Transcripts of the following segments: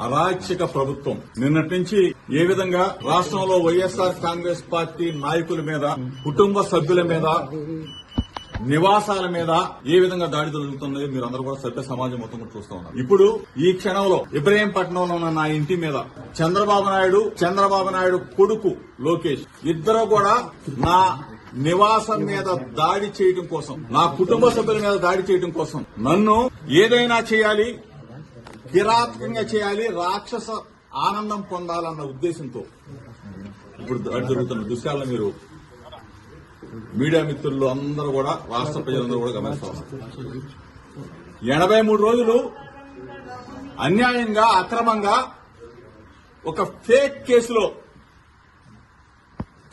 అరాచక ప్రభుత్వం నిన్నటి నుంచి ఏ విధంగా రాష్ట్రంలో వైఎస్ఆర్ కాంగ్రెస్ పార్టీ నాయకుల మీద, కుటుంబ సభ్యుల మీద, నివాసాల మీద ఏ విధంగా దాడి జరుగుతున్నాయో మీరు అందరూ కూడా సభ్య సమాజం మొత్తం కూడా చూస్తూ ఉన్నారు. ఇప్పుడు ఈ క్షణంలో ఇబ్రహీంపట్నంలో ఉన్న నా ఇంటి మీద చంద్రబాబు నాయుడు కొడుకు లోకేష్ ఇద్దరు కూడా నా నివాసం మీద దాడి చేయడం కోసం, నా కుటుంబ సభ్యుల మీద దాడి చేయడం కోసం నన్ను ఏదైనా చేయాలి, కిరాతకంగా చేయాలి, రాక్షస ఆనందం పొందాలన్న ఉద్దేశంతో ఇప్పుడు దాడి జరుగుతున్న దృశ్యాలను మీరు మీడియా మిత్రులు అందరూ కూడా, రాష్ట్ర ప్రజలందరూ కూడా గమనిస్తారు. 83 రోజులు అన్యాయంగా, అక్రమంగా ఒక ఫేక్ కేసులో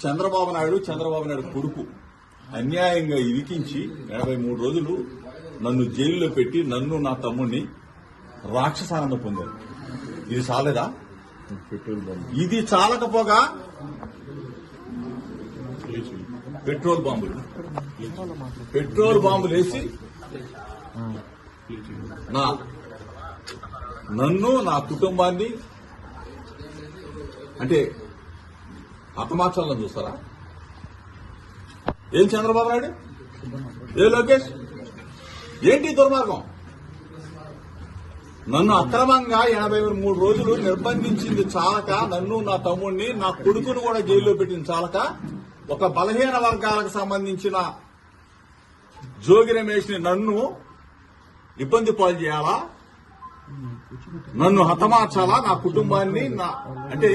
చంద్రబాబు నాయుడు కొడుకు అన్యాయంగా ఇరికించి 83 రోజులు నన్ను జైల్లో పెట్టి నన్ను, నా తమ్ముడిని రాక్షసానందం పొందారు. ఇది చాలేదా? ఇది చాలకపోగా పెట్రోల్ బాంబులు వేసి నన్ను, నా కుటుంబాన్ని అంటే హతమార్చాలని చూస్తారా? ఏం చంద్రబాబు నాయుడు, ఏ లోకేష్, ఏంటి దుర్మార్గం? నన్ను అక్రమంగా 83 రోజులు నిర్బంధించింది చాలక, నన్ను, నా తమ్ముడిని, నా కొడుకును కూడా జైల్లో పెట్టింది చాలక, ఒక బలహీన వర్గాలకు సంబంధించిన జోగి రమేష్ ని నన్ను ఇబ్బంది పాలు చేయాలా, నన్ను హతమార్చాలా, నా కుటుంబాన్ని అంటే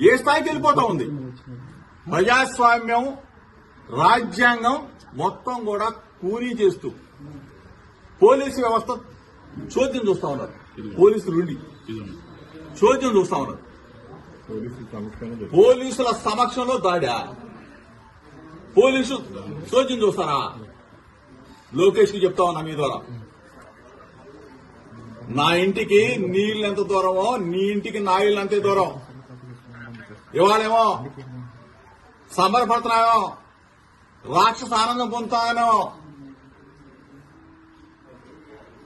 ఏ స్థాయికి వెళ్ళిపోతా ఉంది? ప్రజాస్వామ్యం, రాజ్యాంగం మొత్తం కూడా కూనీ చేస్తూ పోలీసు వ్యవస్థ చోద్యం చూస్తా ఉన్నారు. పోలీసులు చోద్యం చూస్తా ఉన్నారు. పోలీసుల సమక్షంలో దాడా? పోలీసు చోద్యం చూస్తారా? లోకేష్ కి చెప్తా ఉన్నా మీ ద్వారా, నా ఇంటికి నీళ్ళు ఎంత దూరమో నీ ఇంటికి నా ఇల్లు అంతే దూరం. ఇవాళేమో సంబరపడుతున్నామో, రాక్షస ఆనందం పొందుతామేమో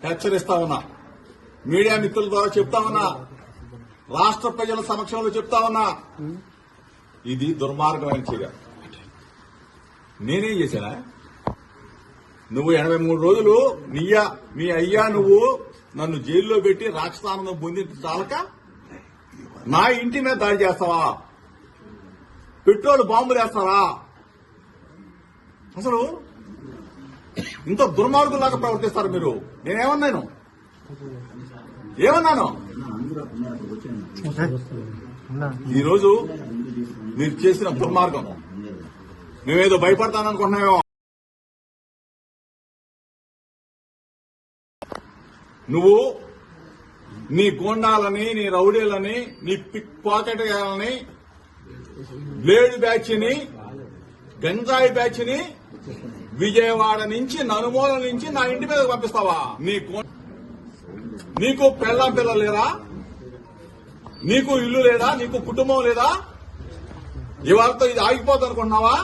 హెచ్చరిస్తా ఉన్నా. మీడియా మిత్రుల ద్వారా చెప్తా ఉన్నా, రాష్ట్ర ప్రజల సమక్షంలో చెప్తా ఉన్నా, ఇది దుర్మార్గమైన చర్య. నేనేం చేశానా? నువ్వు 83 రోజులు మీ అయ్యా నువ్వు నన్ను జైల్లో పెట్టి రాక్షసానందం పొందించి చాలక నా ఇంటి మీద దాడి చేస్తావా? పెట్రోల్ బాంబులు వేస్తారా? అసలు ఇంత దుర్మార్గులాగా ప్రవర్తిస్తారు మీరు. నేనేమన్నాను? ఈరోజు మీరు చేసిన దుర్మార్గం మేమేదో భయపడతాననుకుంటున్నామో. నువ్వు నీ గోండాలని, నీ రౌడీలని, నీ పిక్ పాకెట్ గాలని, బ్లేడ్ బ్యాచ్ ని, గంజాయి బ్యాచ్ ని విజయవాడ నుంచి, నలుమూల నుంచి నా ఇంటి మీద పంపిస్తావా? నీకు పెళ్ళాం పిల్లలు లేరా? నీకు ఇల్లు లేదా? నీకు కుటుంబం లేదా? ఇవాళతో ఇది ఆగిపోతుంది అనుకుంటున్నావా?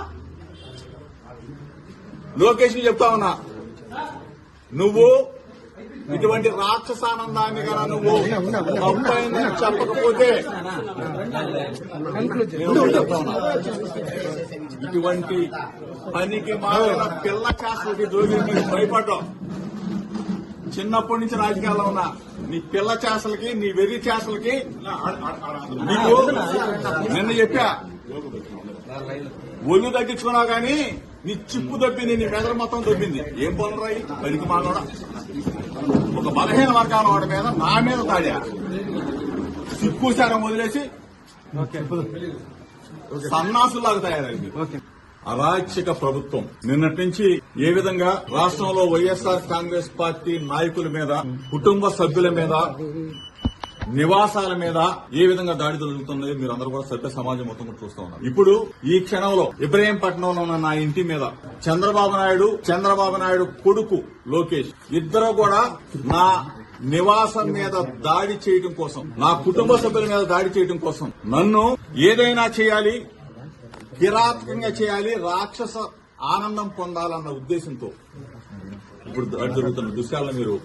లోకేష్ ని చెప్తా ఉన్నా, నువ్వు ఇటువంటి రాక్షసానందాన్ని కన్నా నువ్వు తప్పైందని చెప్పకపోతే ఇటువంటి పనికి మారిన పిల్ల చేష్టలకి జోగి భయపడ్డావు. చిన్నప్పటి నుంచి రాజకీయాల్లో ఉన్నా నీ పిల్ల చేష్టలకి, నీ వెర్రి చేష్టలకి నీకు నిన్న చెప్పా, ఒళ్ళు తగ్గించుకున్నావు కానీ నీ చిప్పు దొబ్బింది, నీ మెదడు మొత్తం దొబ్బింది. ఏం పనులు రాయి పనికి మానోడా? ఒక బలహీన వర్గాల వాడి మీద, నా మీద తాడా, సిక్కుశారం వదిలేసి సన్నాసులాగా తయారైంది. అరాచక ప్రభుత్వం నిన్నటి నుంచి ఏ విధంగా రాష్ట్రంలో వైఎస్ఆర్ కాంగ్రెస్ పార్టీ నాయకుల మీద, కుటుంబ సభ్యుల మీద, నివాసాల మీద ఏ విధంగా దాడి జరుగుతున్నాయో మీరు అందరూ కూడా సభ్య సమాజం మొత్తం కూడా చూస్తూ ఉన్నారు. ఇప్పుడు ఈ క్షణంలో ఇబ్రహీంపట్నంలో ఉన్న నా ఇంటి మీద చంద్రబాబు నాయుడు కొడుకు లోకేష్ ఇద్దరు కూడా నా నివాసం మీద దాడి చేయడం కోసం, నా కుటుంబ సభ్యుల మీద దాడి చేయడం కోసం నన్ను ఏదైనా చేయాలి, కిరాతకంగా చేయాలి, రాక్షస ఆనందం పొందాలన్న ఉద్దేశంతో ఇప్పుడు దాడి జరుగుతున్న దృశ్యాలను మీరు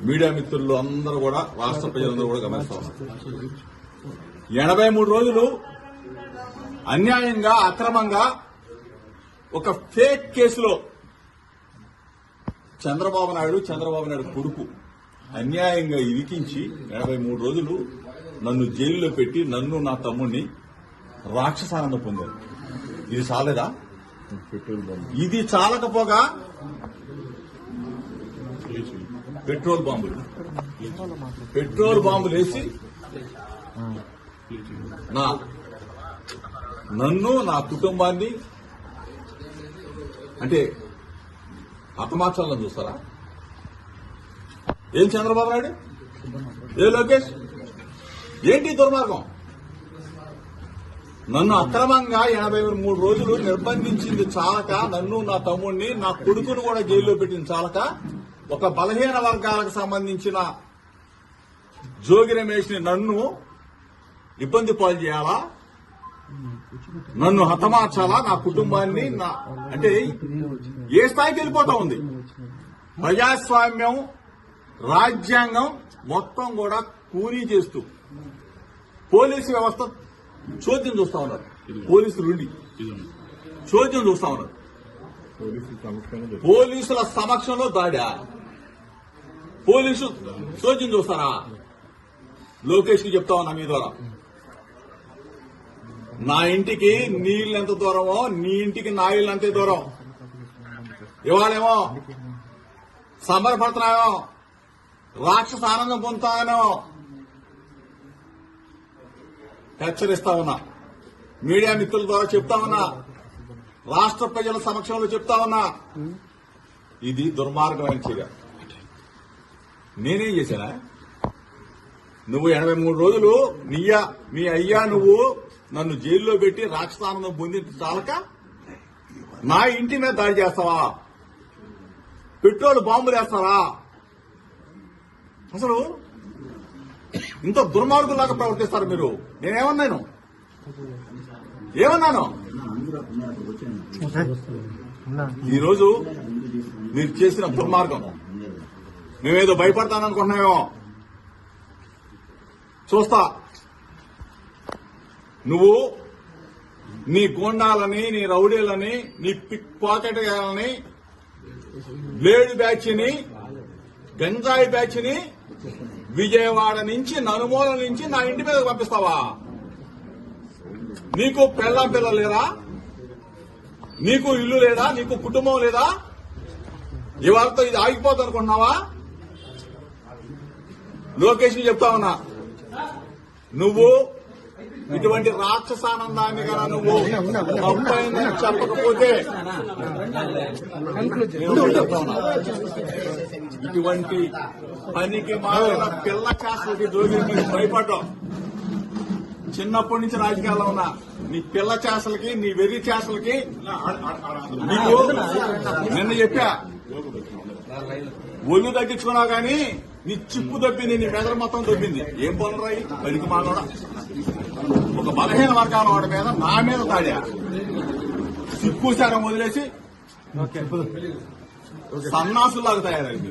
మీడియా మిత్రులు అందరూ కూడా రాష్ట్ర ప్రజలందరూ కూడా గమనిస్తా ఉన్నారు. 83 రోజులు అన్యాయంగా అక్రమంగా ఒక ఫేక్ కేసులో చంద్రబాబు నాయుడు కొడుకు అన్యాయంగా ఇరికించి 83 రోజులు నన్ను జైలులో పెట్టి నన్ను నా తమ్ముడిని రాక్షసానందం పొందారు. ఇది చాలేదా? ఇది చాలకపోగా పెట్రోల్ బాంబులు వేసి నన్ను నా కుటుంబాన్ని అంటే హతమార్చాలని చూస్తారా? ఏం చంద్రబాబు నాయుడు, ఏ లోకేష్, ఏంటి దుర్మార్గం? నన్ను అక్రమంగా 83 రోజులు నిర్బంధించింది చాలక, నన్ను నా తమ్ముడిని నా కొడుకును కూడా జైల్లో పెట్టింది చాలక, ఒక బలహీన వర్గాలకు సంబంధించిన జోగి రమేష్ ని నన్ను ఇబ్బంది పాలు చేయాలా, నన్ను హతమార్చాలా, నా కుటుంబాన్ని అంటే ఏ స్థాయికి వెళ్ళిపోతా ఉంది? ప్రజాస్వామ్యం, రాజ్యాంగం మొత్తం కూడా కూనీ చేస్తూ పోలీసు వ్యవస్థ చోద్యం చూస్తా ఉన్నారు. పోలీసులు చోద్యం చూస్తా ఉన్నారు. పోలీసుల సమక్షంలో దాడా? పోలీసు చోద్యం చూస్తారా? లోకేష్ కి చెప్తా ఉన్నా మీ ద్వారా, నా ఇంటికి నీళ్ళు ఎంత దూరమో నీ ఇంటికి నా ఇల్లు అంతే దూరం. ఇవాళేమో సంబరపడుతున్నామో, రాక్షస ఆనందం పొందుతామేమో హెచ్చరిస్తా ఉన్నా. మీడియా మిత్రుల ద్వారా చెప్తా ఉన్నా, రాష్ట్ర ప్రజల సమక్షంలో చెప్తా ఉన్నా, ఇది దుర్మార్గమైన చర్య. నేనేం చేశానా? నువ్వు 83 రోజులు మీ అయ్యా నువ్వు నన్ను జైల్లో పెట్టి రాక్షసానందం పొందించి చాలక నా ఇంటి మీద దాడి చేస్తావా? పెట్రోల్ బాంబులు వేస్తారా? అసలు ఇంత దుర్మార్గులాగా ప్రవర్తిస్తారు మీరు. నేనేమన్నాను? ఈరోజు మీరు చేసిన దుర్మార్గం మేమేదో భయపడతాననుకుంటున్నామేమో. చూస్తా, నువ్వు నీ గూండాలని, నీ రౌడీలని, నీ పిక్ పాకెట్ గాలని, బ్లేడ్ బ్యాచ్ ని, గంజాయి బ్యాచ్ ని విజయవాడ నుంచి, నలుమూల నుంచి నా ఇంటి మీద పంపిస్తావా? నీకు పిల్లలు లేరా? నీకు ఇల్లు లేదా? నీకు కుటుంబం లేదా? ఇవాళతో ఇది ఆగిపోతుంది అనుకుంటున్నావా? లోకేష్ ని చెప్తా ఉన్నా, నువ్వు ఇటువంటి రాక్షసానందాన్ని కన్నా నువ్వు తప్పైందని చెప్పకపోతే ఇటువంటి పనికి మారిన పిల్ల చేష్టలకి జోగి భయపడ్డావు. చిన్నప్పటి నుంచి రాజకీయాల్లో ఉన్నా నీ పిల్ల చేష్టలకి, నీ వెర్రి చేష్టలకి నీకు నిన్న చెప్పా, ఒళ్ళు తగ్గించుకున్నావు కానీ నీ చిప్పు దొబ్బింది, నీ మెదడు మొత్తం దొబ్బింది. ఏం పనులు రాయి పనికి మానోడా? ఒక బలహీన వర్గాల వాడి మీద నా మీద తాడా, సిక్కుశారం వదిలేసి సన్నాసులాగా తయారైంది.